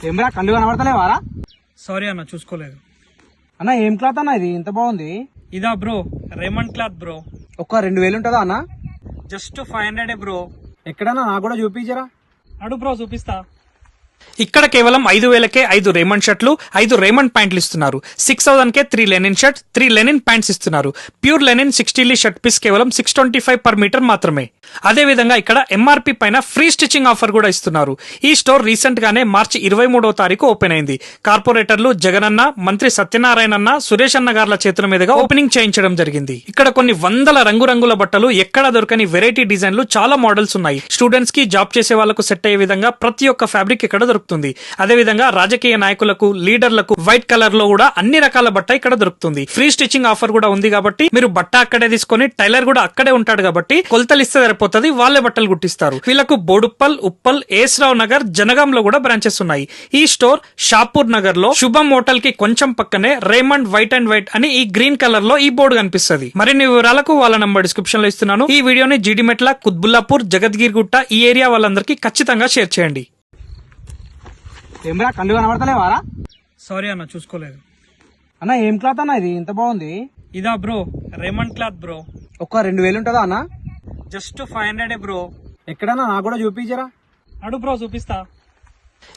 ఏమరా కళ్ళు కనబడతలేవారా? సారీ అన్న, చూసుకోలేదు. అన్న ఏం క్లాత్ అన్న ఇది ఇంత బాగుంది? ఇదా బ్రో, రేమండ్ క్లాత్ బ్రో. ఒక్క 2000 ఉంటుందా అన్న? Just 500 bro. ఎక్కడన్నా నాకు కూడా చూపించరా? అడు బ్రో, చూపిస్తా. ఇక్కడ కేవలం 5000కే 5 రేమండ్ షర్ట్లు, 5 రేమండ్ ప్యాంట్లు ఇస్తున్నారు. 6000కే 3 లెనిన్ షర్ట్, 3 లెనిన్ ప్యాంట్స్ ఇస్తున్నారు. ప్యూర్ లెనిన్ 60 షర్ట్ పీస్ కేవలం 625 పర్ మీటర్ మాత్రమే. అదే విధంగా ఇక్కడ ఎంఆర్పి పైన ఫ్రీ స్టిచ్చింగ్ ఆఫర్ కూడా ఇస్తున్నారు. ఈ స్టోర్ రీసెంట్ గానే మార్చి 23వ తారీఖు ఓపెన్ అయింది. కార్పొరేటర్లు జగనన్న, మంత్రి సత్యనారాయణన్న, సురేష్ అన్న గార్ల చేతుల మీదుగా ఓపెనింగ్ చేయించడం జరిగింది. ఇక్కడ కొన్ని వందల రంగురంగుల బట్టలు, ఎక్కడ దొరకని వెరైటీ డిజైన్లు, చాలా మోడల్స్ ఉన్నాయి. స్టూడెంట్స్ కి, జాబ్ చేసే వాళ్లకు సెట్ అయ్యే విధంగా ప్రతి ఒక్క ఫ్యాబ్రిక్ ఇక్కడ దొరుకుతుంది. అదే విధంగా రాజకీయ నాయకులకు, లీడర్లకు వైట్ కలర్ లో కూడా అన్ని రకాల బట్ట ఇక్కడ దొరుకుతుంది. ఫ్రీ స్టిచ్చింగ్ ఆఫర్ కూడా ఉంది కాబట్టి మీరు బట్ట అక్కడే తీసుకొని, టైలర్ కూడా అక్కడే ఉంటాడు కాబట్టి కొలతలు ఇస్తే సరిపోతుంది, వాళ్ళే బట్టలు కుట్టిస్తారు. వీళ్ళకు బోడుప్పల్, ఉప్పల్, ఏస్రావ్ నగర్, జనగాంలో కూడా బ్రాంచెస్ ఉన్నాయి. ఈ స్టోర్ షాపూర్ నగర్ లో శుభం హోటల్ కి కొంచెం పక్కనే రేమండ్ వైట్ అండ్ వైట్ అని ఈ గ్రీన్ కలర్ లో ఈ బోర్డు కనిపిస్తుంది. మరిన్ని వివరాలకు వాళ్ళ నంబర్ డిస్క్రిప్షన్ లో ఇస్తున్నాను. ఈ వీడియోని జీడిమెట్ల, కుత్బుల్లాపూర్, జగద్గిరిగుట్ట ఈ ఏరియా వాళ్ళందరికీ ఖచ్చితంగా షేర్ చేయండి. ఏమరా కళ్ళు కనబడతలేవారా? సారీ అన్న, చూసుకోలేదు. అన్న ఏం క్లాత్ అన్న ఇది ఇంత బాగుంది? ఇదా బ్రో, రేమండ్ క్లాత్ బ్రో. ఒక్క 2000 ఉంటుందా అన్న? Just 500 bro. ఎక్కడన్నా నాకు కూడా చూపించరా? అడు బ్రో, చూపిస్తా.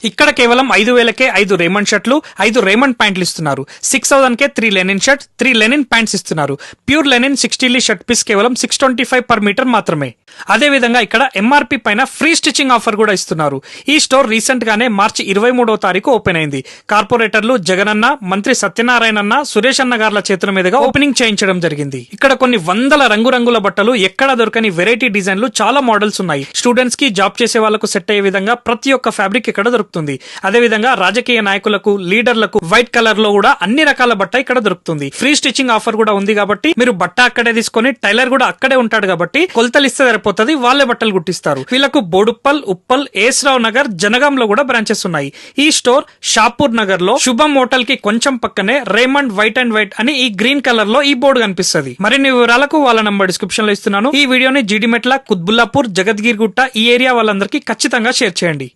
ఇక్కడ కేవలం 5000కే 5 రేమండ్ షర్ట్లు, 5 రేమండ్ ప్యాంట్లు ఇస్తున్నారు. 6000కే 3 లెనిన్ షర్ట్, 3 లెనిన్ ప్యాంట్స్ ఇస్తున్నారు. ప్యూర్ లెనిన్ 60 షర్ట్ పీస్ కేవలం 625 పర్ మీటర్ మాత్రమే. అదే విధంగా ఇక్కడ ఎంఆర్పి పైన ఫ్రీ స్టిచ్చింగ్ ఆఫర్ కూడా ఇస్తున్నారు. ఈ స్టోర్ రీసెంట్ గానే మార్చి 23వ తారీఖు ఓపెన్ అయింది. కార్పొరేటర్లు జగనన్న, మంత్రి సత్యనారాయణన్న, సురేష్ అన్న గార్ల చేతుల మీదుగా ఓపెనింగ్ చేయించడం జరిగింది. ఇక్కడ కొన్ని వందల రంగురంగుల బట్టలు, ఎక్కడ దొరకని వెరైటీ డిజైన్లు, చాలా మోడల్స్ ఉన్నాయి. స్టూడెంట్స్ కి, జాబ్ చేసే వాళ్లకు సెట్ అయ్యే విధంగా ప్రతి ఒక్క ఫ్యాబ్రిక్ ఇక్కడ దొరుకుతుంది. అదే విధంగా రాజకీయ నాయకులకు, లీడర్లకు వైట్ కలర్ లో కూడా అన్ని రకాల బట్ట ఇక్కడ దొరుకుతుంది. ఫ్రీ స్టిచ్చింగ్ ఆఫర్ కూడా ఉంది కాబట్టి మీరు బట్ట అక్కడే తీసుకొని, టైలర్ కూడా అక్కడే ఉంటాడు కాబట్టి కొలతలు ఇస్తే సరిపోతుంది, వాళ్ళే బట్టలు కుట్టిస్తారు. వీళ్ళకు బోడుప్పల్, ఉప్పల్, ఏస్రావ్ నగర్, జనగాంలో కూడా బ్రాంచెస్ ఉన్నాయి. ఈ స్టోర్ షాపూర్ నగర్ లో శుభం హోటల్ కి కొంచెం పక్కనే రేమండ్ వైట్ అండ్ వైట్ అని ఈ గ్రీన్ కలర్ లో ఈ బోర్డు కనిపిస్తుంది. మరిన్ని వివరాలకు వాళ్ళ నంబర్ డిస్క్రిప్షన్ లో ఇస్తున్నాను. ఈ వీడియోని జీడిమెట్ల, కుత్బుల్లాపూర్, జగద్గిరిగుట్ట ఈ ఏరియా వాళ్ళందరికీ ఖచ్చితంగా షేర్ చేయండి.